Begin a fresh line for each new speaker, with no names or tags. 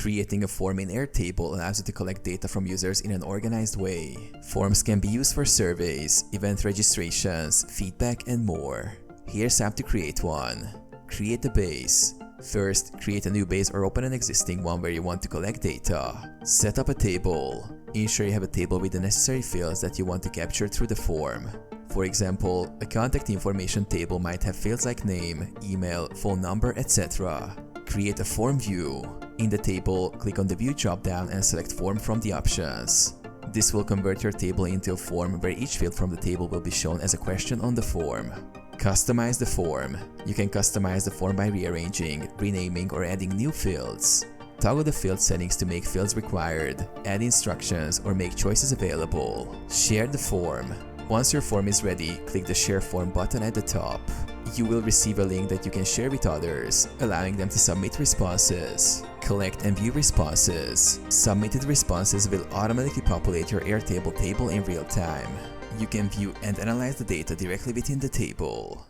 Creating a form in Airtable allows you to collect data from users in an organized way. Forms can be used for surveys, event registrations, feedback, and more. Here's how to create one. Create a base. First, create a new base or open an existing one where you want to collect data. Set up a table. Ensure you have a table with the necessary fields that you want to capture through the form. For example, a contact information table might have fields like name, email, phone number, etc. Create a form view. In the table, click on the View drop-down and select Form from the options. This will convert your table into a form where each field from the table will be shown as a question on the form. Customize the form. You can customize the form by rearranging, renaming, or adding new fields. Toggle the field settings to make fields required, add instructions, or make choices available. Share the form. Once your form is ready, click the Share Form button at the top. You will receive a link that you can share with others, allowing them to submit responses. Collect and view responses. Submitted responses will automatically populate your Airtable table in real time. You can view and analyze the data directly within the table.